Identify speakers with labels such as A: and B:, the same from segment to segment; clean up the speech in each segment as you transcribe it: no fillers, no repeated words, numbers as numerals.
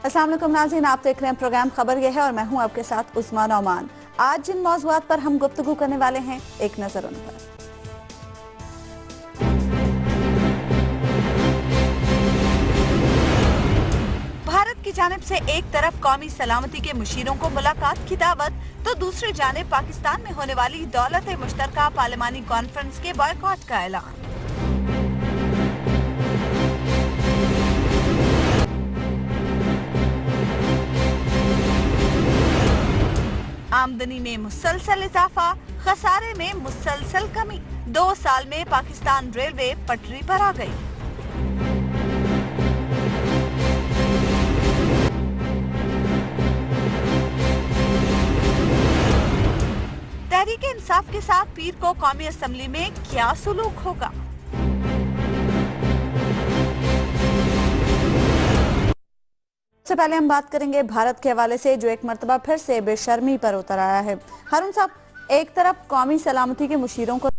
A: अस्सलाम वालेकुम नाज़रीन, आप देख रहे हैं प्रोग्राम खबर ये है और मैं हूं आपके साथ उस्मान ओमान। आज जिन मौज़ूआत पर हम गुफ्तगू करने वाले हैं, एक नजर उन पर। भारत की जानिब से एक तरफ कौमी सलामती के मुशीरों को मुलाकात की दावत, तो दूसरी जानिब पाकिस्तान में होने वाली दौलत मुश्तरका पार्लिमानी कॉन्फ्रेंस के बॉयकॉट का ऐलान। आमदनी में मुसलसल इजाफा, खसारे में मुसलसल कमी। 2 साल में पाकिस्तान रेलवे पटरी पर आ गई। तहरीक इंसाफ के साथ पीर को कौमी असेंबली में क्या सुलूक होगा? सबसे पहले हम बात करेंगे भारत के हवाले से, जो एक मर्तबा फिर से बेशर्मी पर उतर आया है। हारून साहब, एक तरफ कौमी सलामती के मुशीरों को,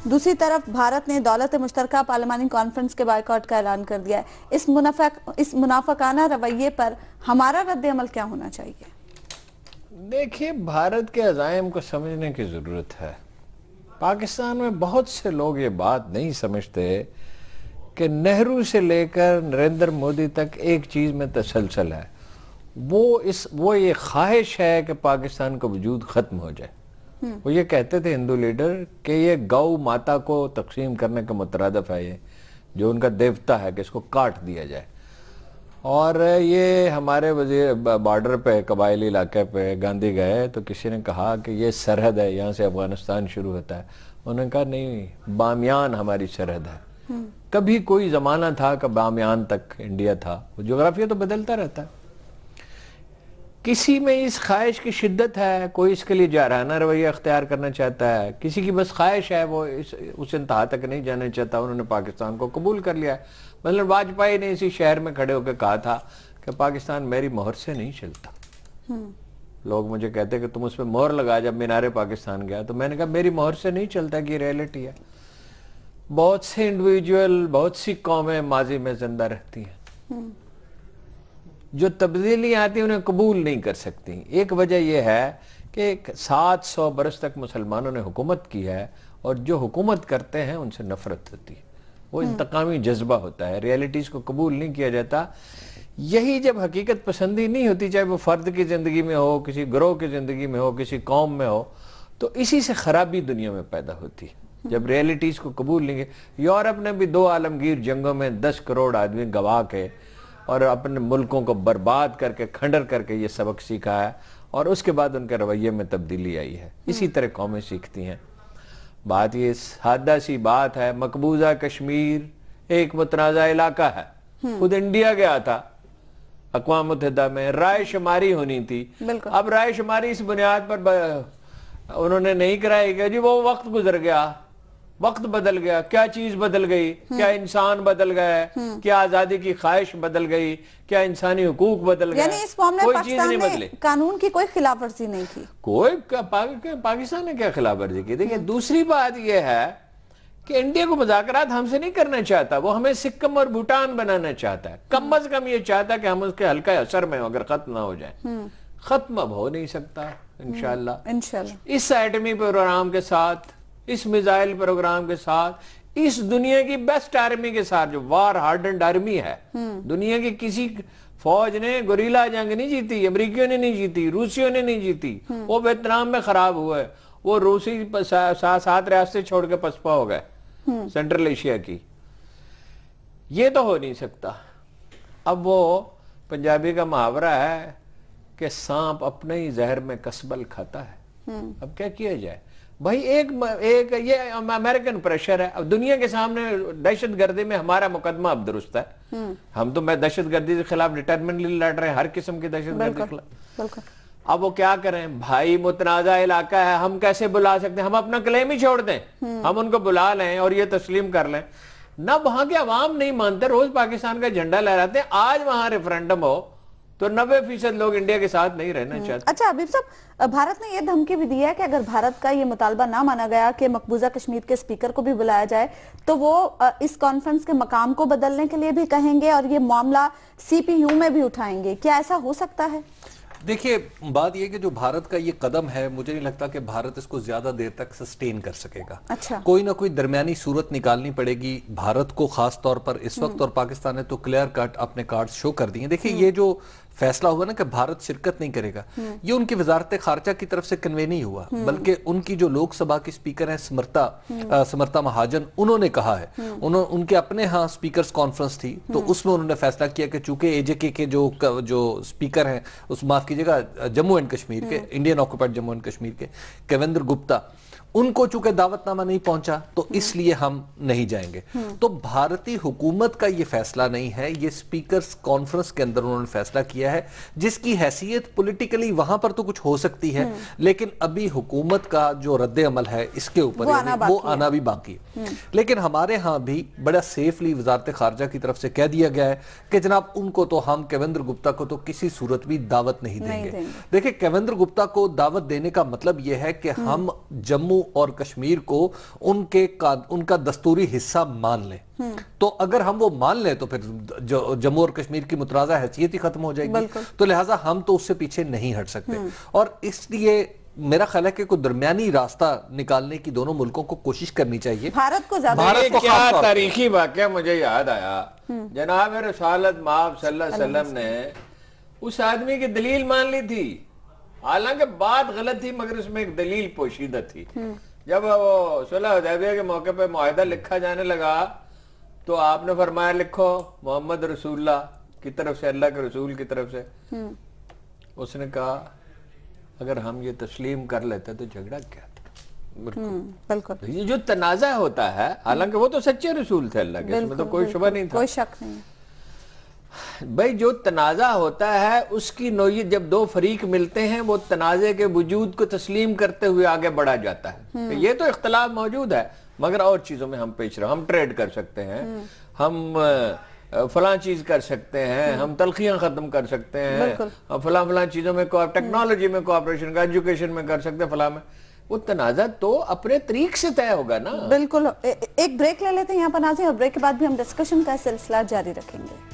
A: दूसरी तरफ भारत ने दौलत मुश्तरका पार्लिमानी कॉन्फ्रेंस के बायकॉट का ऐलान कर दिया है। इस मुनाफिकाना रवैये पर हमारा रद्द-ए-अमल क्या होना चाहिए?
B: देखिए, भारत के अज़ाइम को समझने की ज़रूरत है। पाकिस्तान में बहुत से लोग ये बात नहीं समझते कि नेहरू से लेकर नरेंद्र मोदी तक एक चीज़ में तसलसल है, वो ये ख्वाहिश है कि पाकिस्तान का वजूद ख़त्म हो जाए। वो ये कहते थे हिंदू लीडर कि ये गौ माता को तकसीम करने का मुतरादिफ है, ये जो उनका देवता है कि इसको काट दिया जाए। और ये हमारे वजीर बॉर्डर पे कबायली इलाके पे गांधी गए तो किसी ने कहा कि ये सरहद है, यहाँ से अफगानिस्तान शुरू होता है। उन्होंने कहा नहीं, बामियान हमारी सरहद है। कभी कोई ज़माना था कि बामियान तक इंडिया था। वो जोग्राफिया तो बदलता रहता है। किसी में इस ख्वाहिश की शिद्दत है, कोई इसके लिए जाराना रवैया अख्तियार करना चाहता है, किसी की बस ख्वाहिश है, वो उस इंतहा तक नहीं जाना चाहता। उन्होंने पाकिस्तान को कबूल कर लिया। मतलब वाजपेयी ने इसी शहर में खड़े होकर कहा था कि पाकिस्तान मेरी मोहर से नहीं चलता। लोग मुझे कहते कि तुम उस पर मोहर लगा। जब मीनारे पाकिस्तान गया तो मैंने कहा मेरी मोहर से नहीं चलता, कि रियलिटी है। बहुत से इंडिविजुअल, बहुत सी कौमें माजी में जिंदा रहती हैं, जो तब्दीली आती है उन्हें कबूल नहीं कर सकती। एक वजह यह है कि 700 बरस तक मुसलमानों ने हुकूमत की है और जो हुकूमत करते हैं उनसे नफरत होती है। वो इंतकामी जज्बा होता है, रियलिटीज को कबूल नहीं किया जाता। यही जब हकीकत पसंदी नहीं होती, चाहे वो फर्द की जिंदगी में हो, किसी ग्रोह की जिंदगी में हो, किसी कौम में हो, तो इसी से खराबी दुनिया में पैदा होती है, जब रियलिटीज को कबूल नहीं किया। यूरोप ने भी 2 आलमगीर जंगों में 10 करोड़ आदमी गवा के और अपने मुल्कों को बर्बाद करके, खंडर करके ये सबक सीखा है और उसके बाद उनके रवैये में तब्दीली आई है। इसी तरह कौमें सीखती हैं। बात ये सादा सी बात है, मकबूजा कश्मीर एक मुतनाज़ा इलाका है। खुद इंडिया गया था अक़वाम मुत्तहिदा में, राय शुमारी होनी थी। अब राय शुमारी इस बुनियाद पर उन्होंने नहीं कराई कि जी वो वक्त गुजर गया, वक्त बदल गया। क्या चीज बदल गई? क्या इंसान बदल गया? क्या आजादी की ख्वाहिश बदल गई? क्या इंसानी हुकूक बदल गए?
A: यानी इस मामले में पाकिस्तान ने कानून की कोई खिलाफ वर्जी नहीं की।
B: पाकिस्तान ने क्या खिलाफ वर्जी की? देखिए, दूसरी बात यह है कि इंडिया को मुज़ाकरात हमसे नहीं करना चाहता, वो हमें सिक्किम और भूटान बनाना चाहता है। कम अज कम ये चाहता है कि हम उसके हल्का असर में अगर खत्म ना हो जाए। खत्म अब हो नहीं सकता इंशाल्लाह। इस एटमी प्रोग्राम के साथ, इस मिसाइल प्रोग्राम के साथ, इस दुनिया की बेस्ट आर्मी के साथ, जो वार हार्डन्ड आर्मी है, दुनिया की किसी फौज ने गोरिल्ला जंग नहीं जीती, अमरीकियों ने नहीं जीती, रूसियों ने नहीं जीती। वो वियतनाम में खराब हुए, वो रूसी 7 रियासतें छोड़ के पसपा हो गए सेंट्रल एशिया की। ये तो हो नहीं सकता। अब वो पंजाबी का मुहावरा है कि सांप अपने ही जहर में कसबल खाता है। अब क्या किया जाए भाई? एक ये अमेरिकन प्रेशर है। अब दुनिया के सामने दहशतगर्दी में हमारा मुकदमा अब दुरुस्त है। हम तो मैं दहशतगर्दी के खिलाफ डिटरमिनेटली लड़ रहे हैं, हर किस्म की दहशतगर्दी के खिलाफ। अब वो क्या करें भाई? मुतनाज़ा इलाका है, हम कैसे बुला सकते हैं? हम अपना क्लेम ही छोड़ दें, हम उनको बुला लें और ये तस्लीम कर लें ना? वहां के अवाम नहीं मानते, रोज पाकिस्तान का झंडा लहराते हैं। आज वहां रेफरेंडम हो, तो 90% लोग इंडिया के साथ नहीं रहना चाहते।
A: अच्छा हबीब साहब, भारत ने यह धमकी भी दी है कि अगर भारत का ये मुतालबा ना माना गया कि मकबूजा कश्मीर के स्पीकर को भी बुलाया जाए तो वो इस कॉन्फ्रेंस के मकाम को बदलने के लिए भी कहेंगे और ये मामला सीपीयू में भी उठाएंगे। क्या ऐसा हो सकता है?
C: देखिए, बात यह कि जो भारत का ये कदम है, मुझे नहीं लगता कि भारत इसको ज्यादा देर तक सस्टेन कर सकेगा।
A: अच्छा।
C: कोई ना कोई दरमियानी सूरत निकालनी पड़ेगी भारत को, खास तौर पर इस वक्त। और पाकिस्तान ने तो क्लियर कट अपने कार्ड शो कर दिए। देखिए, ये जो फैसला हुआ ना कि भारत शिरकत नहीं करेगा, ये उनकी वजारत खारजा की तरफ से कन्वे नहीं हुआ, बल्कि उनकी जो लोकसभा की स्पीकर हैं समर्था महाजन, उन्होंने कहा है। उनके अपने यहाँ स्पीकर्स कॉन्फ्रेंस थी, तो उसमें उन्होंने फैसला किया कि चूंकि एजेके के जो स्पीकर हैं, उस माफ कीजिएगा जम्मू एंड कश्मीर के, Indian occupied Jammu and Kashmir के केवेंद्र गुप्ता, उनको चूंकि दावतनामा नहीं पहुंचा तो इसलिए हम नहीं जाएंगे। तो भारतीय हुकूमत का यह फैसला नहीं है, ये स्पीकर्स कॉन्फ्रेंस के अंदर उन्होंने फैसला किया है, जिसकी हैसियत पॉलिटिकली वहां पर तो कुछ हो सकती है, लेकिन अभी हुकूमत का जो रद्द अमल है इसके ऊपर वो आना भी बाकी है। लेकिन हमारे यहां भी बड़ा सेफली वजारत खारजा की तरफ से कह दिया गया है कि जनाब उनको तो हम केवेंद्र गुप्ता को तो किसी सूरत भी दावत नहीं देंगे। देखिए, केवेंद्र गुप्ता को दावत देने का मतलब यह है कि हम जम्मू और कश्मीर को उनका दस्तूरी हिस्सा मान लें। तो अगर हम वो मान लें तो फिर जो जम्मू और कश्मीर की मुतराजा हैसियत ही खत्म हो जाएगी। तो लिहाजा हम तो उससे पीछे नहीं हट सकते, और इसलिए मेरा ख्याल है कि कोई दरमियानी रास्ता निकालने की दोनों मुल्कों को कोशिश करनी चाहिए।
A: भारत को ज्यादा
B: क्या तारीखी वाकया मुझे याद आया, जनाब रसूलुल्लाह माफ सल्लल्लाहु अलैहि वसल्लम ने उस आदमी की दलील मान ली थी, हालांकि बात गलत थी मगर उसमें एक दलील पोशीदा थी। जब वो सुलह हुदैबिया के मौके पे मुआहिदा लिखा जाने लगा तो आपने फरमाया लिखो मोहम्मद रसूलुल्लाह की तरफ से, अल्लाह के रसूल की तरफ से। उसने कहा अगर हम ये तस्लीम कर लेते तो झगड़ा क्या था।
A: बिल्कुल
B: ये जो तनाजा होता है, हालांकि वो तो सच्चे रसूल थे अल्लाह के, इसमें तो कोई शुबा नहीं था,
A: कोई शक नहीं।
B: भाई जो तनाजा होता है उसकी नोयत जब दो फरीक मिलते हैं वो तनाजे के वजूद को तस्लीम करते हुए आगे बढ़ा जाता है। तो ये तो इख्तलाफ मौजूद है मगर और चीजों में हम पेश रहे, हम ट्रेड कर सकते हैं, हम फलां चीज कर सकते हैं, हम तलखियां खत्म कर सकते हैं, फलां फलां चीजों में टेक्नोलॉजी में कोऑपरेशन का, एजुकेशन में कर सकते हैं, फलां में। वो तनाजा तो अपने तरीक से तय होगा ना।
A: बिल्कुल। एक ब्रेक ले लेते हैं यहाँ पर नाज़रीन, और ब्रेक के बाद भी हम डिस्कशन का सिलसिला जारी रखेंगे।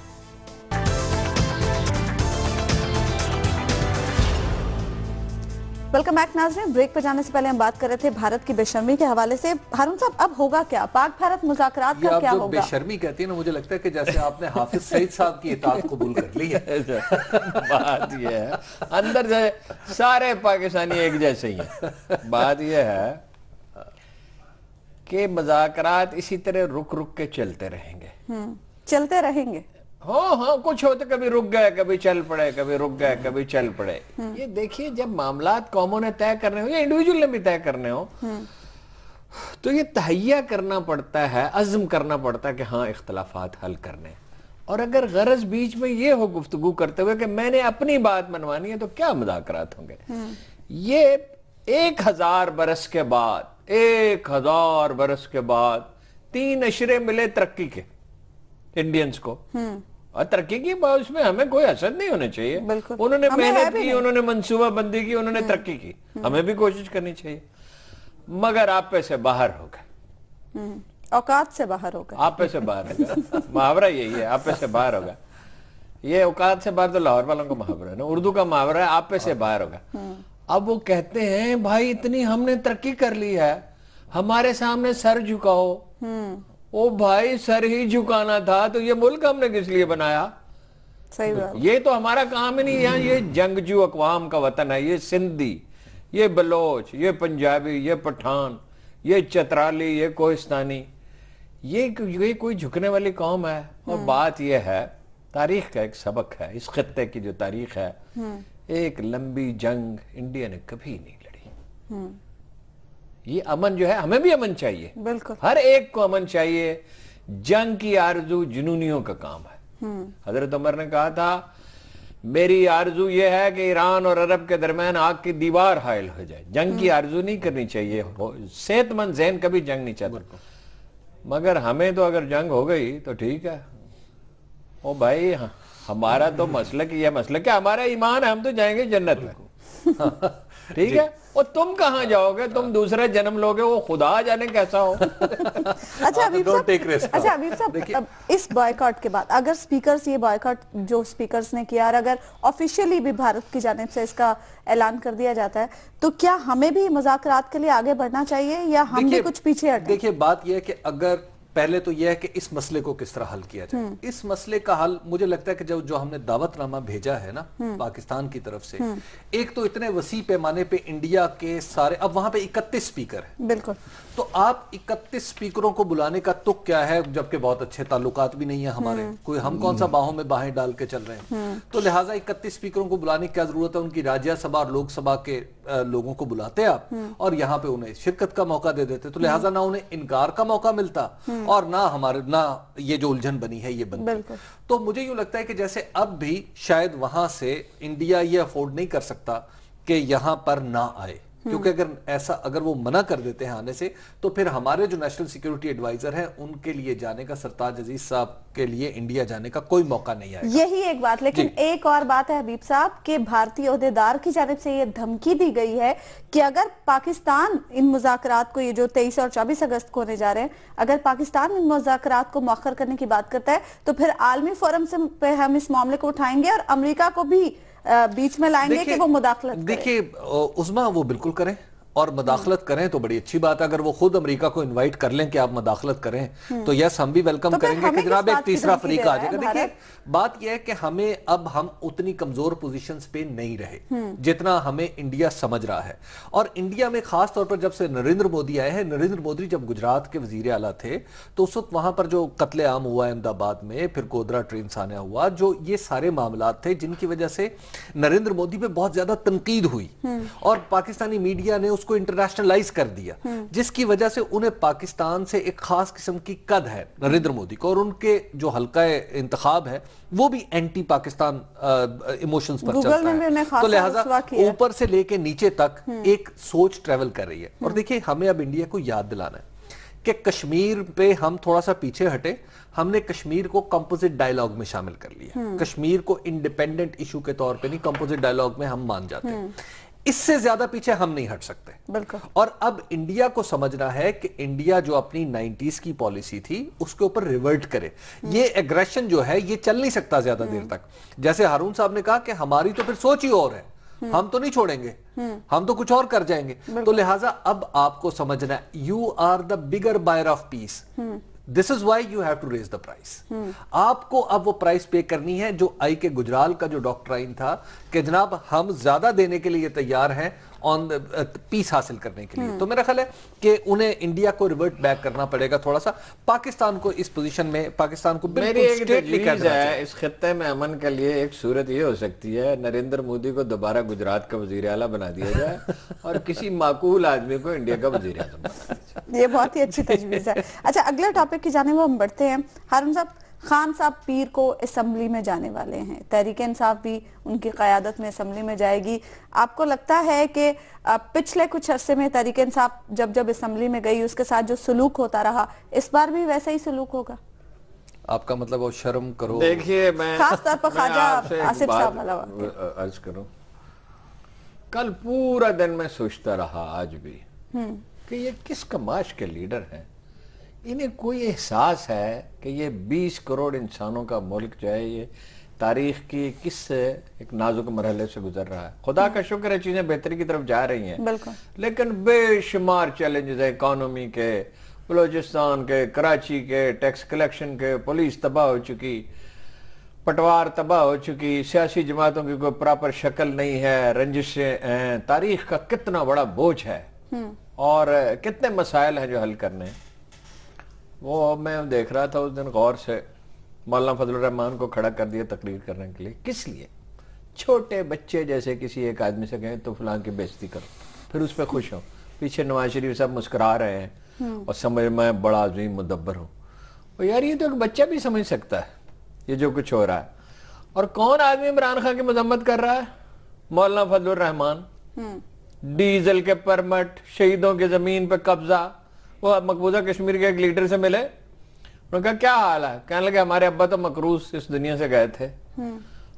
A: वेलकम बैक नाज़रीन। ब्रेक पर जाने से पहले हम बात कर रहे थे भारत की बेशर्मी के हवाले से। हारून साहब, अब होगा क्या? पाक भारत मुज़ाकरात का क्या होगा?
C: बेशर्मी कहती है ना, मुझे लगता है कि जैसे आपने हाफिज सईद साहब की इताअत कबूल कर ली है।
B: बात ये है, अंदर से सारे पाकिस्तानी एक जैसे ही हैं। बात ये है कि मुज़ाकरात इसी तरह रुक रुक के चलते रहेंगे।
A: चलते रहेंगे।
B: हाँ, कुछ होते कभी रुक गए, कभी चल पड़े, कभी रुक गए, कभी चल पड़े। ये देखिए, जब मामलात कौमों ने तय करने हो या इंडिविजुअल ने भी तय करने हो तो ये तहैया करना पड़ता है, अज़्म करना पड़ता है कि हाँ इख्तलाफात हल करने। और अगर गरज बीच में ये हो गुफ्तगू करते हुए कि मैंने अपनी बात मनवानी है तो क्या मुज़ाकरात होंगे। ये 1000 बरस के बाद, 1000 बरस के बाद 3 अशरे मिले तरक्की के इंडियंस को, और तरक्की की बात उसमें हमें कोई हसद नहीं होना चाहिए। उन्होंने मेहनत की, उन्होंने मंसूबा बंदी की, उन्होंने तरक्की की, हमें भी कोशिश करनी चाहिए। मगर आप पे से बाहर हो गए,
A: औकात से बाहर हो गए,
B: आप पे से बाहर हो गए। मुहावरा यही है, आप पे से बाहर होगा। ये औकात से बाहर तो लाहौर वालों का मुहावरा है ना, उर्दू का मुहावरा है, आप पे से बाहर होगा। अब वो कहते हैं भाई इतनी हमने तरक्की कर ली है, हमारे सामने सर झुकाओ। ओ भाई, सर ही झुकाना था तो ये मुल्क हमने किस लिए बनाया?
A: सही बात।
B: ये तो हमारा काम ही नहीं है। ये जंगजू अक़वाम का वतन है, ये सिंधी, ये बलोच, ये पंजाबी, ये पठान, ये चतराली, ये कोहिस्तानी, ये कोई झुकने वाली कौम है। और बात ये है, तारीख का एक सबक है, इस खत्ते की जो तारीख है, एक लंबी जंग इंडिया ने कभी नहीं लड़ी। ये अमन जो है, हमें भी अमन चाहिए,
A: बिल्कुल
B: हर एक को अमन चाहिए। जंग की आरजू जुनूनियों का काम है। हजरत उमर ने कहा था मेरी आरजू ये है कि ईरान और अरब के दरमियान आग की दीवार हायल हो जाए। जंग की आरजू नहीं करनी चाहिए, सेहतमंद ज़हन कभी जंग नहीं चाहता। मगर हमें तो अगर जंग हो गई तो ठीक है, ओ भाई हमारा तो मसलक ये मसलक है, हमारा ईमान है, हम तो जाएंगे जन्नत में। ठीक है, और तुम कहाँ जाओगे, तुम दूसरा जन्म लोगे, वो खुदा जाने कैसा हो।
A: अच्छा हबीब साहब, इस बॉयकॉट के बाद अगर स्पीकर्स, ये बॉयकॉट जो स्पीकर्स ने किया और अगर ऑफिशियली भी भारत की जानिब से इसका ऐलान कर दिया जाता है, तो क्या हमें भी मुज़ाकरात के लिए आगे बढ़ना चाहिए या हम भी कुछ पीछे हटें?
C: देखिए बात यह है कि अगर पहले तो यह है कि इस मसले को किस तरह हल किया जाए। इस मसले का हल मुझे लगता है कि जो हमने दावतनामा भेजा है ना पाकिस्तान की तरफ से, एक तो इतने वसी पैमाने पे इंडिया के सारे, अब वहां पे 31 स्पीकर है,
A: बिल्कुल,
C: तो आप 31 स्पीकरों को बुलाने का तुक क्या है, जबकि बहुत अच्छे ताल्लुकात भी नहीं है हमारे, कोई हम कौन सा बाहों में बाहें डाल के चल रहे हैं। तो लिहाजा 31 स्पीकरों को बुलाने की क्या जरूरत है, उनकी राज्यसभा और लोकसभा के लोगों को बुलाते आप और यहाँ पे उन्हें शिरकत का मौका दे देते, तो लिहाजा ना उन्हें इनकार का मौका मिलता और ना ये जो उलझन बनी है ये बनती। तो मुझे यूं लगता है कि जैसे अब भी शायद वहां से इंडिया ये अफोर्ड नहीं कर सकता कि यहां पर ना आए, क्योंकि अगर वो मना कर देते हैं आने से, तो फिर हमारे जो नेशनल सिक्योरिटी एडवाइजर हैं उनके लिए जाने का, सरताज अजीज साहब के लिए इंडिया जाने का कोई मौका नहीं आएगा।
A: यही एक बात, लेकिन एक और बात है हबीब साहब कि भारतीय ओहदेदार की जानिब से ये धमकी दी गई है कि अगर पाकिस्तान इन मुज़ाकरात को, ये जो 23 और 24 अगस्त को होने जा रहे हैं, अगर पाकिस्तान इन मुज़ाकरात को मौखर करने की बात करता है तो फिर आलमी फोरम से पे हम इस मामले को उठाएंगे और अमेरिका को भी बीच में लाएंगे कि वो मुदाखलत करें।
C: देखिए उस्मा, वो बिल्कुल करें और मदाखलत करें तो बड़ी अच्छी बात है। अगर वो खुद अमेरिका को इनवाइट कर लें कि आप मदाखलत करें तो यस, हम भी वेलकम करेंगे कि जनाब एक तीसरा फरीक आ जाएगा। देखिए बात यह है कि हम उतनी कमजोर पोजीशंस पे नहीं रहे जितना हमें इंडिया समझ रहा है। और इंडिया में खास तौर पर जब से नरेंद्र मोदी आए हैं, नरेंद्र मोदी जब गुजरात के वजीर आला थे तो उस वक्त वहां पर जो कत्ले आम हुआ अहमदाबाद में, फिर गोधरा ट्रेन सान्या हुआ, जो ये सारे मामला थे जिनकी वजह से नरेंद्र मोदी पे बहुत ज्यादा तनकीद हुई और पाकिस्तानी मीडिया ने उसको इंटरनेशनलाइज कर दिया, जिसकी वजह से उन्हें पाकिस्तान से एक खास किस्म की कद है नरेंद्र मोदी को, और उनके जो हल्का इंतखाब है वो भी एंटी पाकिस्तान इमोशंस पर चलता है। तो लिहाजा ऊपर से लेके नीचे तक एक सोच ट्रेवल कर रही है। और देखिए हमें अब इंडिया को याद दिलाना है कि कश्मीर पे हम थोड़ा सा पीछे हटे, हमने कश्मीर को कंपोजिट डायलॉग में शामिल कर लिया। कश्मीर को इंडिपेंडेंट इशू के तौर पे नहीं, कंपोजिट डायलॉग में हम मान जाते हैं। इससे ज्यादा पीछे हम नहीं हट सकते।
A: बिल्कुल।
C: और अब इंडिया को समझना है कि इंडिया जो अपनी 90s की पॉलिसी थी उसके ऊपर रिवर्ट करे। ये एग्रेशन जो है ये चल नहीं सकता ज्यादा देर तक। जैसे हारून साहब ने कहा कि हमारी तो फिर सोच ही और है, हम तो नहीं छोड़ेंगे, हम तो कुछ और कर जाएंगे। तो लिहाजा अब आपको समझना है, you are the bigger buyer of piece, this is why you have to raise the price. आपको अब वो प्राइस पे करनी है जो आई के गुजराल का जो डॉक्ट्राइन था कि जनाब हम ज्यादा देने के लिए तैयार हैं ऑन पीस हासिल करने के लिए। तो मेरा ख्याल है कि उन्हें इंडिया को रिवर्ट बैक करना पड़ेगा थोड़ा सा, पाकिस्तान को इस पोजीशन में, पाकिस्तान को
B: मेरी एक तजवीज़ है इस खित्ते में अमन के लिए। एक सूरत ये हो सकती है नरेंद्र मोदी को दोबारा गुजरात का वजीर आला बना दिया जाए और किसी माकूल आदमी को इंडिया का वजीर आज़म बना दिया जाए।
A: ये बहुत ही अच्छी तजवीज़ है। अच्छा, अगले टॉपिक की जाने वो हम बढ़ते हैं। हारून साहब, खान साहब पीर को असेंबली में जाने वाले हैं, तहरीक इंसाफ भी उनकी क़यादत में असेंबली में जाएगी। आपको लगता है कि पिछले कुछ अरसे में तहरीक इंसाफ जब असेंबली में गई उसके साथ जो सलूक होता रहा, इस बार भी वैसा ही सलूक होगा?
C: आपका मतलब वो शर्म करो।
B: देखिए मैं
A: खास तौर पर ख्वाजा आसिफ साहब वाला
B: अर्ज करूं, कल पूरा दिन मैं सोचता रहा आज भी कि ये किस कमाश के लीडर हैं। इन्हें कोई एहसास है कि ये 20 करोड़ इंसानों का मुल्क जो है ये तारीख की किस एक नाजुक मरहले से गुजर रहा है। खुदा का शुक्र है चीजें बेहतरी की तरफ जा रही हैं, लेकिन बेशुमार चैलेंजेस है, इकोनॉमी के, बलोचिस्तान के, कराची के, टैक्स कलेक्शन के, पुलिस तबाह हो चुकी, पटवार तबाह हो चुकी, सियासी जमातों की कोई प्रॉपर शक्ल नहीं है, रंजिशें हैं, तारीख का कितना बड़ा बोझ है और कितने मसाइल हैं जो हल करने हैं। वो मैं देख रहा था उस दिन गौर से, मौलाना फजलुर रहमान को खड़ा कर दिया तकरीर करने के लिए। किस लिए? छोटे बच्चे जैसे किसी एक आदमी से कहें तो फलां की बेइज्जती करो, फिर उस पर खुश हो। पीछे नवाज शरीफ साहब मुस्कुरा रहे हैं और समझ मैं बड़ा अजीम मुदब्बर हूँ। और यार ये तो एक बच्चा भी समझ सकता है ये जो कुछ हो रहा है। और कौन आदमी इमरान खान की मजम्मत कर रहा है? मौलाना फजलुर रहमान। डीजल के परमिट, शहीदों की जमीन पर कब्जा। वो मकबूजा कश्मीर के एक लीडर से मिले, उन्होंने कहा क्या हाल है? कहने लगे हमारे अब्बा तो मकरूज इस दुनिया से गए थे,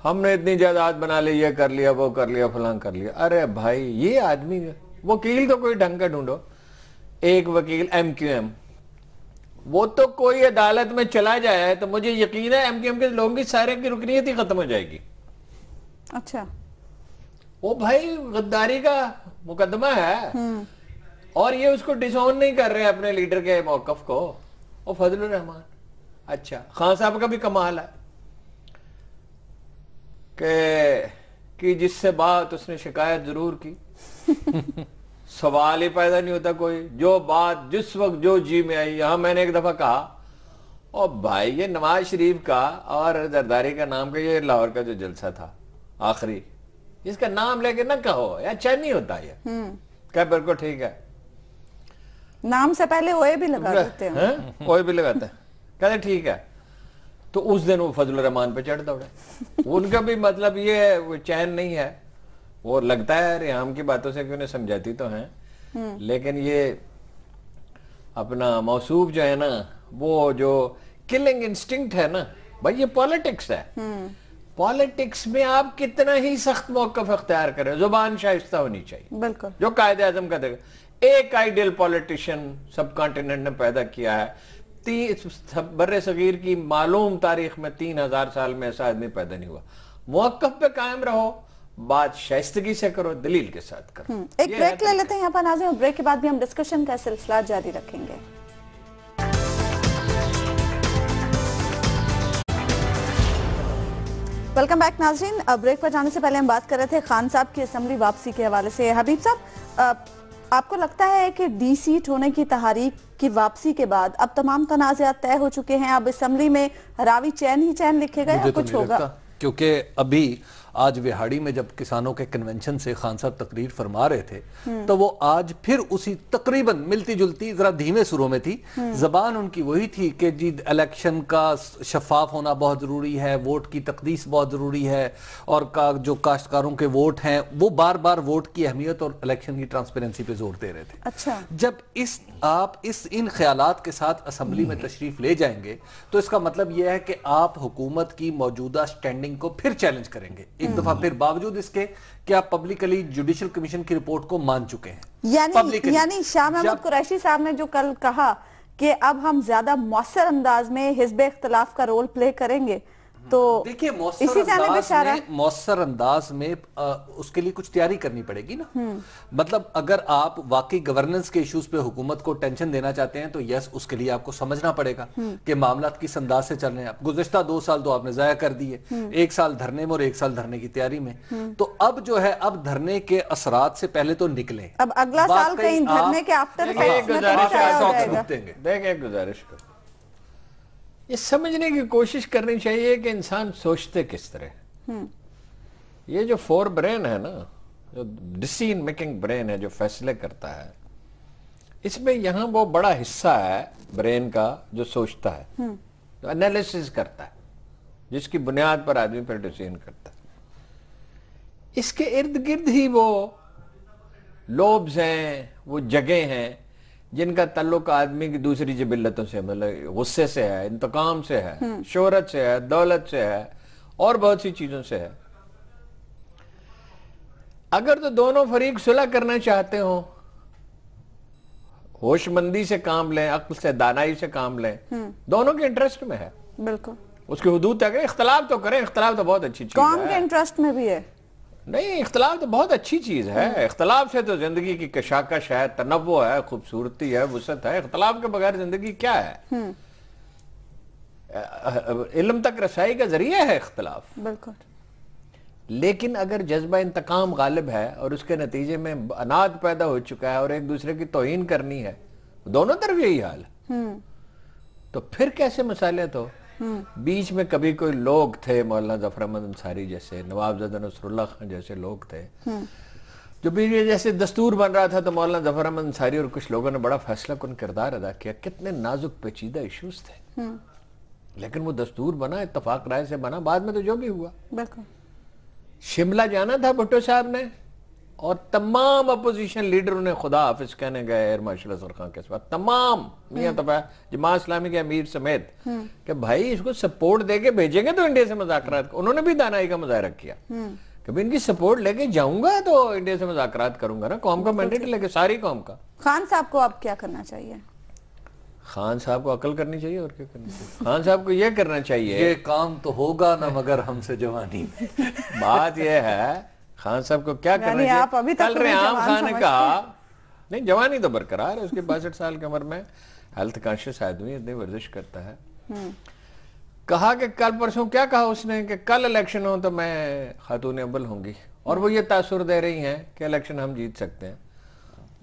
B: हमने इतनी जायदाद बना ली, ये कर लिया, वो कर लिया, फलां कर लिया। अरे भाई, ये आदमी, वकील तो कोई ढंग का ढूंढो। एक वकील MQM, वो तो कोई अदालत में चला जाए तो मुझे यकीन है MQM के लोगों की सारे की रुकनीयत ही खत्म हो जाएगी।
A: अच्छा,
B: वो भाई गद्दारी का मुकदमा है और ये उसको डिसऑन नहीं कर रहे अपने लीडर के मौकफ को। वो फजलुर रहमान, अच्छा खान साहब का भी कमाल है कि जिससे बात उसने शिकायत जरूर की सवाल ही पैदा नहीं होता कोई। जो बात जिस वक्त जो जी में आई, यहां मैंने एक दफा कहा, और भाई ये नवाज शरीफ का और जरदारी का नाम का ये लाहौर का जो जलसा था आखिरी, इसका नाम लेके ना कहो यार, चैन नहीं होता ये। क्या बिल्कुल ठीक है,
A: नाम से पहले ओए भी लगा देते हैं।
B: ओए भी लगाते हैं, कहते ठीक है। तो उस दिन वो फजलुर रहमान पे चढ़ दौड़े। उनका भी मतलब ये वो चैन नहीं है। वो लगता है रिहाम की बातों से कि उन्हें समझाती तो हैं, लेकिन ये अपना मौसूफ जो है ना, वो जो किलिंग इंस्टिंक्ट है ना भाई, ये पॉलिटिक्स है। पॉलिटिक्स में आप कितना ही सख्त मौकफ अख्तियार करें, जुबान शाइस्ता होनी चाहिए।
A: बिल्कुल,
B: जो कायदे आजम का देगा। एक आइडियल पॉलिटिशियन सब कॉन्टिनेंट ने पैदा किया है। बर्रे सगीर की मालूम तारीख में 3000 साल में ऐसा आदमी पैदा नहीं हुआ। मौकफ पे कायम रहो, बात शाइस्तगी से करो, दलील के साथ करो।
A: एक ब्रेक ले लेते हैं यहाँ पर नाज़रीन, और ब्रेक के बाद भी हम डिस्कशन का सिलसिला जारी रखेंगे। वेलकम बैक नाज़रीन। ब्रेक पर जाने से पहले हम बात कर रहे थे खान साहब की असेंबली वापसी के हवाले से। हबीब साहब, आपको लगता है कि डी सीट होने की तहरीक की वापसी के बाद अब तमाम तनाज़ात तय हो चुके हैं, अब असेंबली में रावी चैन ही चैन लिखेगा या कुछ होगा?
C: क्योंकि अभी आज विहाड़ी में जब किसानों के कन्वेंशन से खान साहब तकरीर फरमा रहे थे तो वो आज फिर उसी तकरीबन मिलती जुलती, जरा धीमे सुरों में थी जबान उनकी, वही थी कि जी इलेक्शन का शफाफ होना बहुत जरूरी है, वोट की तकदीस बहुत जरूरी है, और जो काश्तकारों के वोट हैं वो बार बार वोट की अहमियत और इलेक्शन की ट्रांसपेरेंसी पे जोर दे रहे थे।
A: अच्छा,
C: जब आप इन ख्यालात के साथ असेंबली में तशरीफ ले जाएंगे तो इसका मतलब यह है कि आप हुकूमत की मौजूदा स्टैंडिंग को फिर चैलेंज करेंगे एक दफा फिर, बावजूद इसके कि आप पब्लिकली जुडिशल कमीशन की रिपोर्ट को मान चुके हैं।
A: यानी शाह महमूद कुरैशी साहब ने जो कल कहा कि अब हम ज्यादा मौसर अंदाज में हिज़्ब इख्तिलाफ का रोल प्ले करेंगे, तो
C: देखिए
A: मौसर
C: अंदाज में उसके लिए कुछ तैयारी करनी पड़ेगी ना। मतलब अगर आप वाकई गवर्नेंस के इश्यूज पे हुकूमत को टेंशन देना चाहते हैं तो यस, उसके लिए आपको समझना पड़ेगा कि मामला किस अंदाज से चल रहे हैं। गुज़िश्ता 2 साल तो आपने जाया कर दिए, 1 साल धरने में और 1 साल धरने की तैयारी में। तो अब जो है, अब धरने के असरात से पहले तो निकले,
A: अब अगला साल कहीं धरने के आफ्टर
B: गुजारिश कर, ये समझने की कोशिश करनी चाहिए कि इंसान सोचते किस तरह। ये जो फोर ब्रेन है ना, जो डिसीजन मेकिंग ब्रेन है, जो फैसले करता है, इसमें यहां वो बड़ा हिस्सा है ब्रेन का जो सोचता है, जो एनालिसिस करता है, जिसकी बुनियाद पर आदमी पर डिसीजन करता है। इसके इर्द गिर्द ही वो लोब्स हैं, वो जगह हैं जिनका ताल्लुक आदमी की दूसरी जिबिल्लतों से, मतलब गुस्से से है, इंतकाम से है, शोहरत से है, दौलत से है, और बहुत सी चीजों से है। अगर तो दोनों फरीक सुलह करना चाहते हो, होशमंदी से काम लें, अक्ल से, दानाई से काम लें, दोनों के इंटरेस्ट में है।
A: बिल्कुल,
B: उसकी हुदूद तक इख्तलाफ तो करें, इख्तलाफ तो बहुत अच्छी चीज है।
A: कौम के इंटरेस्ट में भी है।
B: नहीं, इख्तलाफ तो बहुत अच्छी चीज है। इख्तलाफ से तो जिंदगी की कशाकश है, तनव्वु है, खूबसूरती है, वुसअत है। इख्तलाफ के बगैर जिंदगी क्या है? इल्म तक रसाई का जरिया है इख्तलाफ।
A: बिल्कुल।
B: लेकिन अगर जज्बा इंतकाम गालिब है और उसके नतीजे में अनाद पैदा हो चुका है और एक दूसरे की तौहीन करनी है, दोनों तरफ यही हाल, तो फिर कैसे मसाले? तो बीच में कभी कोई लोग थे, मौलाना जफर अहमद अंसारी जैसे, नवाबजादा नसरुल्लाह खान जैसे लोग थे, जो भी जैसे दस्तूर बन रहा था तो मौलाना जफर अहमद अंसारी और कुछ लोगों ने बड़ा फैसला कुन किरदार अदा किया। कितने नाजुक पेचीदा इश्यूज थे, लेकिन वो दस्तूर बना, इत्तफाक राय से बना, बाद में तो जो भी हुआ।
A: बिल्कुल।
B: शिमला जाना था भुट्टो साहब ने, और तमाम अपोजिशन लीडरों ने खुदा हाफिज कहने गए एयर मार्शल असगर खान के साथ, तमाम मियां तबा जमात इस्लामी के अमीर समेत, कि भाई इसको सपोर्ट देके भेजेंगे तो इंडिया से मुज़ाकरात। उन्होंने भी दानाई का मुजाहरा किया कि इनकी सपोर्ट लेके जाऊंगा तो इंडिया से मुज़ाकरात करूंगा ना, कौम का मैंडेट लेके, सारी कौम का।
A: खान साहब को अब क्या करना चाहिए?
B: खान साहब को अकल करनी चाहिए और क्या करना चाहिए। खान साहब को यह करना चाहिए,
C: ये काम तो होगा ना मगर हमसे जवानी।
B: बात यह है खान साहब को क्या करना चाहिए।
A: आप अभी तक
B: कल रेहाम खान ने कहा, नहीं जवानी तो बरकरार है उसकी, 62 साल की उम्र में हेल्थ कॉन्शियस आदमी, इतनी वर्जिश करता है। कहा कि कल परसों क्या कहा उसने कि कल इलेक्शन हो तो मैं खातून अव्वल होंगी, और वो ये तासुर दे रही हैं कि इलेक्शन हम जीत सकते हैं।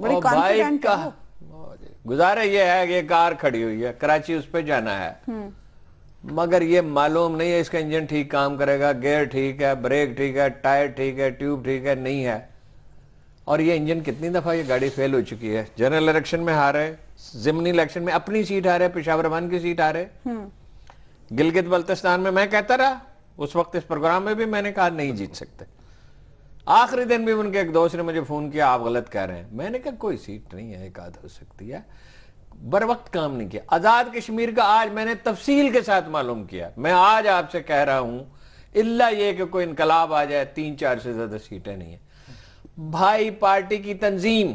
A: बड़ी
B: और भाई
A: कॉन्फिडेंट
B: का
A: है
B: गुजारा ये है कि ये कार खड़ी हुई है, कराची उस पे जाना है, मगर ये मालूम नहीं है इसका इंजन ठीक काम करेगा, गियर ठीक है, ब्रेक ठीक है, टायर ठीक है, ट्यूब ठीक है, नहीं है। और ये इंजन कितनी दफा ये गाड़ी फेल हो चुकी है। जनरल इलेक्शन में हारे, जिमनी इलेक्शन में अपनी सीट हारे, पेशावर वन की सीट हारे, गिलगित बल्तिस्तान में मैं कहता रहा, उस वक्त इस प्रोग्राम में भी मैंने कहा नहीं जीत सकते। आखिरी दिन भी उनके एक दोस्त ने मुझे फोन किया, आप गलत कह रहे हैं। मैंने कहा कोई सीट नहीं है, एक आध हो सकती है, बर वक्त काम नहीं किया। आजाद कश्मीर का आज मैंने तफसील के साथ मालूम किया। मैं आज आपसे कह रहा हूं, इल्ला ये कि कोई इनकलाब आ जाए, 3-4 से ज्यादा सीटें नहीं है भाई। पार्टी की तंजीम,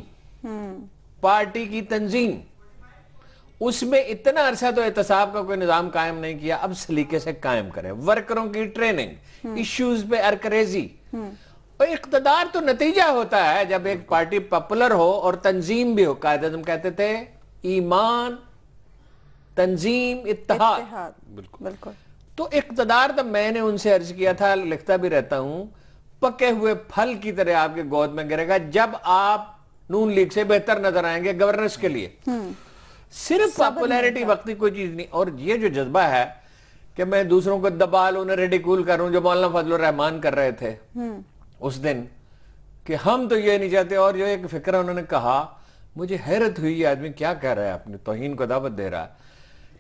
B: पार्टी की तंजीम, उसमें इतना अरसा तो एहतसाब का कोई निजाम कायम नहीं किया, अब सलीके से कायम करें। वर्करों की ट्रेनिंग, इश्यूज पे अरकरेजी। और इख्तदार तो नतीजा होता है जब एक पार्टी पॉपुलर हो और तंजीम भी हो। कायदे-ए-आज़म कहते थे ईमान, तंजीम, इत्तेहाद।
A: बिल्कुल।
B: तो इख्तदार तो मैंने उनसे अर्ज किया था, लिखता भी रहता हूं, पके हुए फल की तरह आपके गोद में गिरेगा जब आप नून लीग से बेहतर नजर आएंगे गवर्नेंस के लिए। सिर्फ पॉपुलैरिटी वक्ती कोई चीज नहीं। और ये जो जज्बा है कि मैं दूसरों को दबा लूं, उन्हें रेडिकूल करूं, जो मौलाना फजलुर रहमान कर रहे थे उस दिन, कि हम तो ये नहीं चाहते। और जो एक फिक्र उन्होंने कहा, मुझे हैरत हुई, ये आदमी क्या कह रहा है, अपनी तौहीन को दावत दे रहा है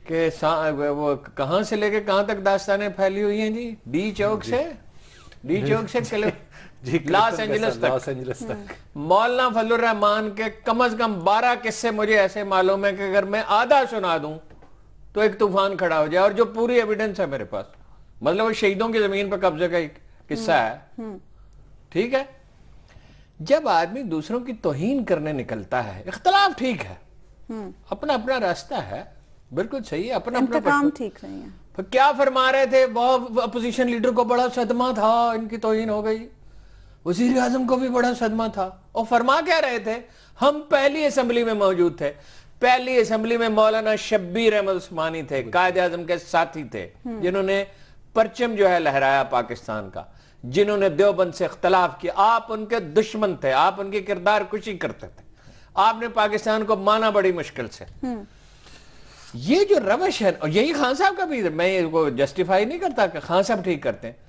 B: कि वो कहां से लेके कहां तक दास्तानें फैली हुई हैं जी, डी चौक से लॉस एंजलिस तक। मौलाना फजलुर रहमान के कम से कम 12 किस्से मुझे ऐसे मालूम है कि अगर मैं आधा सुना दूं तो एक तूफान खड़ा हो जाए, और जो पूरी एविडेंस है मेरे पास। मतलब वो शहीदों की जमीन पर कब्जे का एक किस्सा है, ठीक है। जब आदमी दूसरों की तौहीन करने निकलता है, इख्तलाफ ठीक है, अपना अपना रास्ता है, बिल्कुल सही है, अपना अपना
A: काम ठीक नहीं है।
B: तो क्या फरमा रहे थे, बहुत अपोजिशन लीडर को बड़ा सदमा था, इनकी तौहीन हो गई। वजीर आजम को भी बड़ा सदमा था। और फरमा क्या रहे थे, हम पहली असेंबली में मौजूद थे, पहली असेंबली में मौलाना शब्बीर अहमद उस्मानी थे, कायदे आजम के साथी थे, जिन्होंने परचम जो है लहराया पाकिस्तान का, जिन्होंने देवबंद से इख्तलाफ किया। आप उनके दुश्मन थे, आप उनकी किरदार कुशी करते थे, आपने पाकिस्तान को माना बड़ी मुश्किल से। ये जो रवश है, और यही खान साहब का भी, मैं इसको जस्टिफाई नहीं करता कि खान साहब ठीक करते हैं।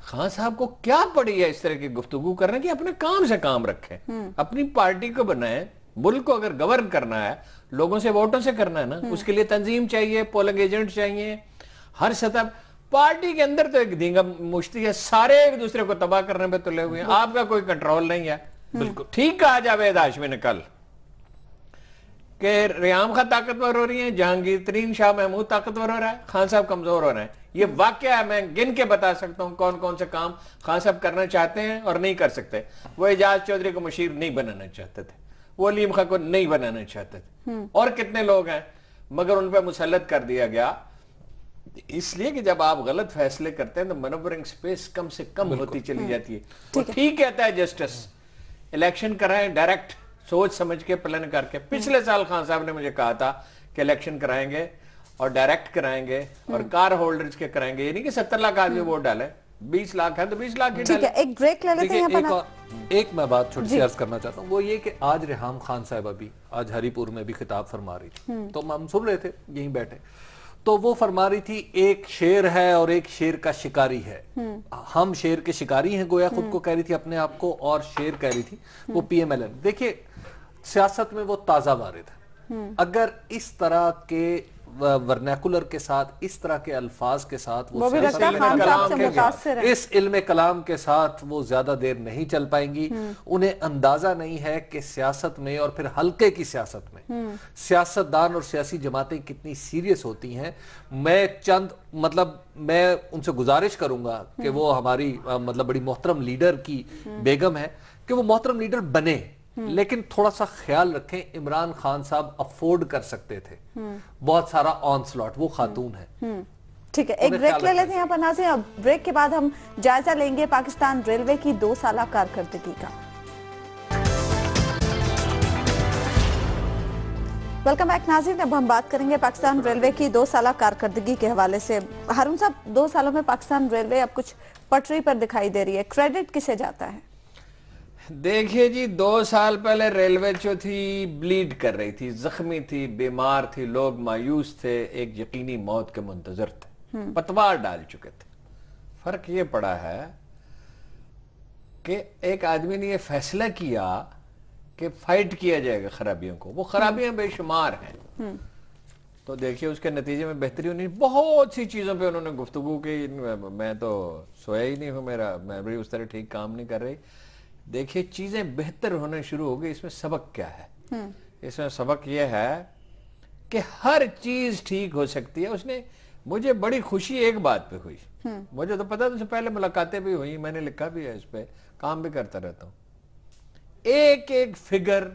B: खान साहब को क्या पड़ी है इस तरह की गुफ्तगू करने की? अपने काम से काम रखें, अपनी पार्टी को बनाएं। मुल्क को अगर गवर्न करना है, लोगों से वोटों से करना है ना, उसके लिए तंजीम चाहिए, पोलिंग एजेंट चाहिए, हर सतह। पार्टी के अंदर तो एक धींगा मुश्ती है, सारे एक दूसरे को तबाह करने पे तुले हुए हैं, आपका कोई कंट्रोल नहीं है। बिल्कुल ठीक कहा जावेद हाशमी ने कल कि रियाम खां ताकतवर हो रही है, जहांगीर तरीन शाह महमूद ताकतवर हो रहा है, खान साहब कमजोर हो रहे हैं। ये वाकया है, मैं गिन के बता सकता हूं कौन कौन से काम खान साहब करना चाहते हैं और नहीं कर सकते। वो एजाज चौधरी को मुशीर नहीं बनाना चाहते थे, वो अलीम खां को नहीं बनाना चाहते थे, और कितने लोग हैं, मगर उन पर मुसल्लत कर दिया गया। इसलिए कि जब आप गलत फैसले करते हैं तो मनोवरिंग स्पेस कम से कम होती चली जाती है। वो ठीक कहता है जस्टिस, इलेक्शन कराएं डायरेक्ट, सोच समझ के प्लान करके। पिछले साल खान साहब ने मुझे कहा था कि इलेक्शन कराएंगे और डायरेक्ट कराएंगे और कार होल्डर्स के कराएंगे, ये नहीं कि 70 लाख आदमी वोट डाले, 20 लाख है तो 20 लाख ही डाले।
A: एक ब्रेक ले लेते हैं।
C: एक मैं बात छोटी सी अर्ज करना चाहता हूँ, वो ये कि आज रेहाम खान साहब अभी आज हरिपुर में भी खिताब फरमा रही थी, तो हम सुन रहे थे यहीं बैठे, तो वो फरमा रही थी एक शेर है और एक शेर का शिकारी है। हम शेर के शिकारी हैं गोया खुद को कह रही थी अपने आप को, और शेर कह रही थी वो PMLN। देखिए सियासत में वो ताजा वारिद है। अगर इस तरह के वर्नैकुलर के साथ, इस तरह के अल्फाज के साथ
A: वो भी लगता है खान साहब से मुतासिर है।
C: इस इल्म कलाम के साथ वो ज्यादा देर नहीं चल पाएंगी। उन्हें अंदाजा नहीं है कि सियासत में, और फिर हल्के की सियासत में, सियासतदान और सियासी जमातें कितनी सीरियस होती हैं। मैं उनसे गुजारिश करूंगा कि वो हमारी मतलब बड़ी मोहतरम लीडर की बेगम है कि वो मोहतरम लीडर बने, लेकिन थोड़ा सा ख्याल रखें, इमरान खान साहब अफोर्ड कर सकते थे बहुत सारा ऑनस्लॉट, वो खातून है।
A: ठीक है, एक ब्रेक ले लेते हैं यहाँ पर नाज़रीन। अब ब्रेक के बाद हम जायजा लेंगे पाकिस्तान रेलवे की 2 साल कारकर्दगी का। वेलकम बैक नाज़रीन। अब हम बात करेंगे पाकिस्तान रेलवे की 2 साल कारकर्दगी के हवाले से। हारून साहब, 2 सालों में पाकिस्तान रेलवे अब कुछ पटरी पर दिखाई दे रही है, क्रेडिट किसे जाता है?
B: देखिए जी, 2 साल पहले रेलवे जो थी ब्लीड कर रही थी, जख्मी थी, बीमार थी, लोग मायूस थे, एक यकीनी मौत के मुंतजर थे, पतवार डाल चुके थे। फर्क ये पड़ा है कि एक आदमी ने ये फैसला किया कि फाइट किया जाएगा खराबियों को। वो खराबियां बेशुमार हैं, तो देखिए उसके नतीजे में बेहतरी होनी। बहुत सी चीजों पे उन्होंने गुफ्तगू की। मैं तो सोया ही नहीं हूं, मेरा मेमोरी उस तरह ठीक काम नहीं कर रही। देखिए चीजें बेहतर होने शुरू हो गई। इसमें सबक क्या है? इसमें सबक यह है कि हर चीज ठीक हो सकती है। उसने, मुझे बड़ी खुशी एक बात पे हुई, मुझे तो पता था, उससे पहले मुलाकातें भी हुई, मैंने लिखा भी है, इस पे काम भी करता रहता हूं। एक एक फिगर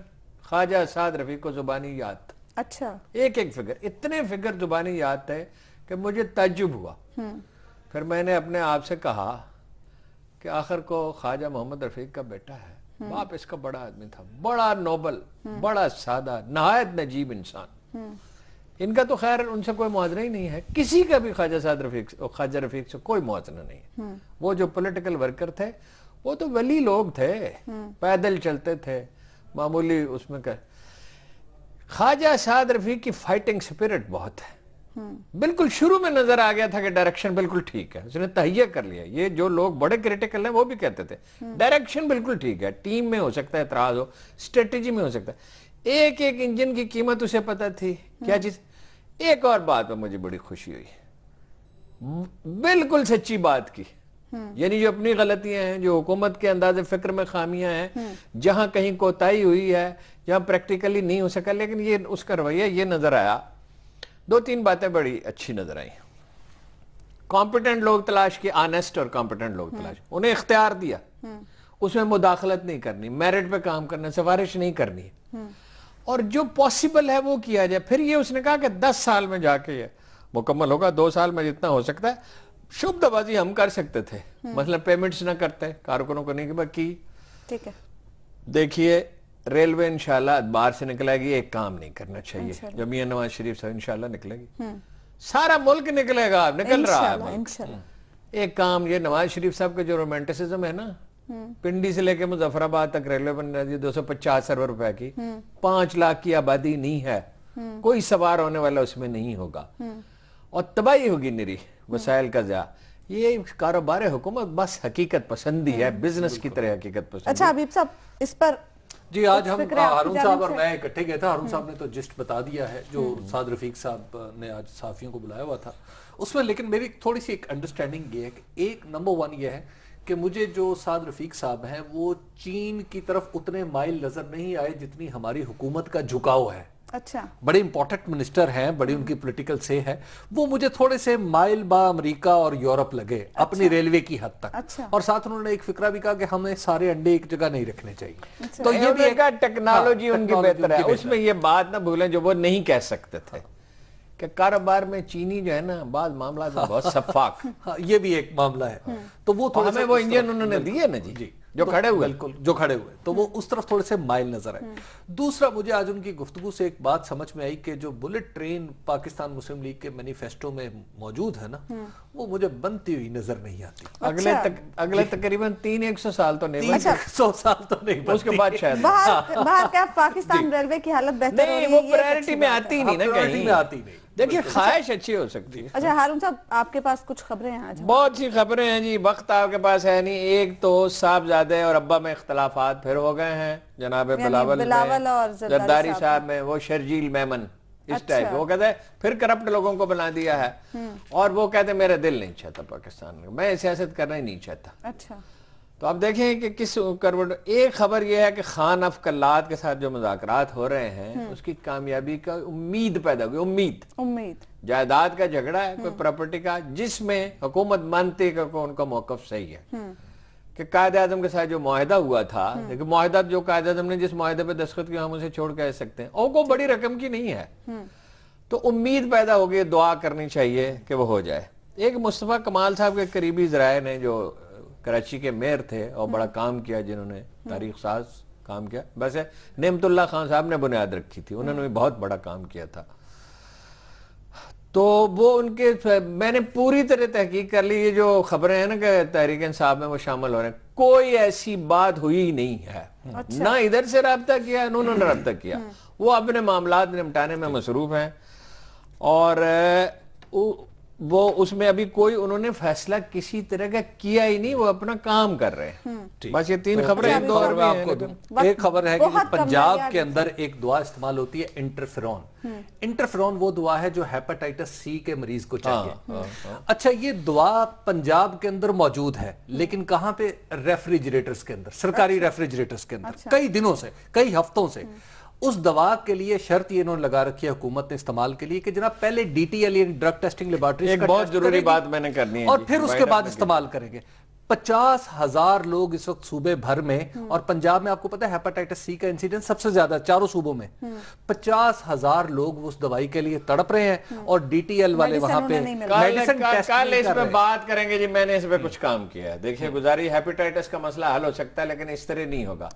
B: ख्वाजा साद रफीक को जुबानी याद था।
A: अच्छा,
B: एक एक फिगर, इतने फिगर जुबानी याद थे कि मुझे ताज्जुब हुआ। फिर मैंने अपने आप से कहा कि आखिर को ख्वाजा मोहम्मद रफीक का बेटा है, बाप इसका बड़ा आदमी था, बड़ा नोबल, बड़ा सादा, नहायत नजीब इंसान। इनका तो खैर उनसे कोई मुआवजा ही नहीं है, किसी का भी ख्वाजा रफीक से कोई मुआवजा नहीं है। वो जो पॉलिटिकल वर्कर थे वो तो वली लोग थे, पैदल चलते थे, मामूली उसमें कर। ख्वाजा साद रफीक की फाइटिंग स्पिरिट बहुत है। बिल्कुल शुरू में नजर आ गया था कि डायरेक्शन बिल्कुल ठीक है, उसने तहैया कर लिया। ये जो लोग बड़े क्रिटिकल हैं वो भी कहते थे डायरेक्शन बिल्कुल ठीक है, टीम में हो सकता है एतराज हो, स्ट्रेटेजी में हो सकता है। एक एक इंजन की कीमत उसे पता थी, क्या चीज। एक और बात में मुझे बड़ी खुशी हुई, बिल्कुल सच्ची बात की, यानी जो अपनी गलतियां हैं, जो हुकूमत के अंदाजे फिक्र में खामियां हैं, जहां कहीं कोताही हुई है, जहां प्रैक्टिकली नहीं हो सका, लेकिन ये उसका रवैया ये नजर आया। 2-3 बातें बड़ी अच्छी नजर आई। कॉम्पिटेंट लोग तलाश किए, ऑनेस्ट और कॉम्पिटेंट लोग तलाश, उन्हें इख्तियार दिया, उसमें मुदाखलत नहीं करनी, मेरिट पे काम करना, सिफारिश नहीं करनी, और जो पॉसिबल है वो किया जाए। फिर ये उसने कहा कि 10 साल में जाके ये मुकम्मल होगा। 2 साल में जितना हो सकता है शुभदबाजी हम कर सकते थे, मतलब पेमेंट्स ना करते कारकुनों को नहीं की। ठीक है, देखिए रेलवे इंशाल्लाह बाहर से निकलेगी, एक काम नहीं करना चाहिए, जब मियां नवाज शरीफ से इंशाल्लाह निकलेगी, सारा मुल्क निकलेगा, निकल रहा है। एक काम ये नवाज शरीफ साहब का जो रोमांटिसिज्म है ना, पिंडी से लेके मुजफ्फराबाद तक रेलवे बन रही है 250 अरब रुपए की, 5 लाख की आबादी नहीं है, कोई सवार होने वाला उसमें नहीं होगा, और तबाही होगी निरी, वसाइल का ज़या। ये कारोबार हुकूमत बस हकीकत पसंदी है, बिजनेस की तरह हकीकत पसंद।
A: अच्छा हबीब साहब, इस पर
C: जी आज हम हारून साहब और मैं इकट्ठे गए थे। हारून साहब ने तो जिस्ट बता दिया है जो साद रफीक साहब ने आज साफियों को बुलाया हुआ था उसमें, लेकिन मेरी थोड़ी सी एक अंडरस्टैंडिंग ये है कि एक नंबर 1 ये है कि मुझे जो साद रफीक साहब हैं वो चीन की तरफ उतने माइल नजर नहीं आए जितनी हमारी हुकूमत का झुकाव है।
A: अच्छा,
C: बड़े इंपॉर्टेंट मिनिस्टर हैं, बड़ी उनकी पॉलिटिकल से है, वो मुझे थोड़े से माइल बा अमेरिका और यूरोप लगे। अच्छा, अपनी रेलवे की हद तक। अच्छा, और साथ उन्होंने एक फिक्रा भी कहा कि हमें सारे अंडे एक जगह नहीं रखने चाहिए। अच्छा,
B: तो ये भी एक टेक्नोलॉजी उनकी बेहतर है, उसमें ये बात ना भूलें जो वो नहीं कह सकते थे कि कारोबार में चीनी जो है ना बाद मामला तो बहुत सफाक।
C: ये भी एक मामला है। तो वो
B: हमें वो इंजन उन्होंने दिए ना जी जो खड़े हुए,
C: बिल्कुल जो खड़े हुए, तो वो उस तरफ थोड़े से माइल नजर आए। दूसरा, मुझे आज उनकी गुफ्तगू से एक बात समझ में आई कि जो बुलेट ट्रेन पाकिस्तान मुस्लिम लीग के मैनिफेस्टो में मौजूद है ना, वो मुझे बनती हुई नजर नहीं आती।
B: अगले तकरीबन 300 साल तो नहीं,
C: 100 साल तो नहीं,
B: उसके बाद शायद
A: बाहर क्या पाकिस्तान रेलवे की हालत बेहतर हो रही है,
B: वो प्रायोरिटी में आती नहीं ना, कहीं
C: में आती नहीं।
B: देखिए ख्वाहिश अच्छी हो सकती है।
A: अच्छा हारून साहब, आपके पास कुछ खबरें हैं आज?
B: बहुत सी खबरें हैं जी, वक्त आपके पास है नहीं। एक तो साहबजादे और अब्बा में इख्तलाफात फिर हो गए हैं, जनाब बिलावल और जरदारी साहब में। वो शर्जील मेमन इस टाइप वो कहते हैं फिर करप्ट लोगों को बना दिया है और वो कहते हैं मेरा दिल नहीं चाहता पाकिस्तान में, मैं सियासत करना ही नहीं चाहता।
A: अच्छा,
B: तो आप देखें कि किस करवट। एक खबर यह है कि खान अफ कल्लात के साथ जो मुज़ाकरात हो रहे हैं उसकी कामयाबी का उम्मीद पैदा हुई। उम्मीद जायदाद का झगड़ा है, कोई प्रॉपर्टी का, जिसमें हुकूमत मानती है कि उनका मौकफ सही है कि कायद आजम के साथ जो मुआहदा हुआ था, लेकिन मुआहदा जो कायद आजम ने जिस मुआहदे पे दस्तखत किया हम उसे छोड़ के आ सकते हैं, और वो बड़ी रकम की नहीं है। तो उम्मीद पैदा हो गई, दुआ करनी चाहिए कि वो हो जाए। एक मुस्तफा कमाल साहब के करीबी ज़राए ने जो कराची के मेयर थे और बड़ा काम किया, जिन्होंने तारीख साज काम किया, वैसे नेमतुल्लाह खान साहब ने बुनियाद रखी थी, उन्होंने भी बहुत बड़ा काम किया था। तो वो उनके, मैंने पूरी तरह तहकीक कर ली, ये जो खबरें हैं ना कि तहरीक इंसाफ में वो शामिल हो रहे हैं, कोई ऐसी बात हुई ही नहीं है। अच्छा। ना इधर से रब्ता किया ना उन्होंने रब्ता किया, वो अपने मामलात निपटाने में मसरूफ हैं और वो उसमें अभी कोई उन्होंने फैसला किसी तरह का किया ही नहीं, वो अपना काम कर रहे हैं। बस ये 3 खबरें
C: एक खबर है कि पंजाब के अंदर एक दवा इस्तेमाल होती है इंटरफेरॉन। इंटरफेरॉन वो दवा है जो हेपेटाइटिस सी के मरीज को चाहिए। अच्छा, ये दवा पंजाब के अंदर मौजूद है, लेकिन कहां पे? रेफ्रिजरेटर्स के अंदर, सरकारी रेफ्रिजरेटर्स के अंदर, कई दिनों से, कई हफ्तों से। उस दवा के लिए शर्त ये इन्होंने लगा रखी है हुकूमत ने इस्तेमाल के लिए कि जनाब पहले डीटीएल यानी ड्रग टेस्टिंग लेबोरेटरी,
B: एक बहुत जरूरी बात मैंने करनी है,
C: और फिर उसके बाद इस्तेमाल करेंगे। 50,000 लोग इस वक्त सूबे भर में, और पंजाब में आपको पता है हेपेटाइटिस सी का इंसिडेंस सबसे ज्यादा चारों सूबों में। 50,000 लोग उस दवाई के लिए तड़प रहे हैं और डीटीएल वाले वहां पे मेडिसिन टेस्ट
B: कल इस पे बात करेंगे जी। मैंने इस पे कुछ काम किया है। देखिए गुजारी, हेपेटाइटिस का मसला हल हो सकता है लेकिन इस तरह नहीं होगा।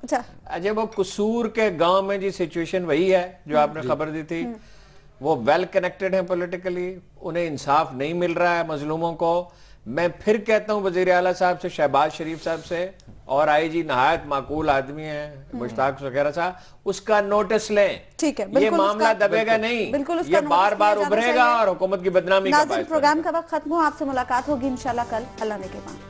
B: अजय वो कसूर के गांव में जी सिचुएशन वही है जो आपने खबर दी थी। वो वेल कनेक्टेड है पॉलिटिकली, उन्हें इंसाफ नहीं मिल रहा है मजलूमों को। मैं फिर कहता हूं वजीर आला साहब से, शहबाज शरीफ साहब से, और आईजी नहायत माकूल आदमी है मुश्ताक वगैरह साहब, उसका नोटिस लें।
A: ठीक है,
B: ये मामला दबेगा नहीं, ये बार बार उभरेगा और हुकूमत की बदनामी का बायस बनेगा।
A: प्रोग्राम का वक्त खत्म हो, आपसे मुलाकात होगी इंशाल्लाह कल अल्लाह ने के बाद।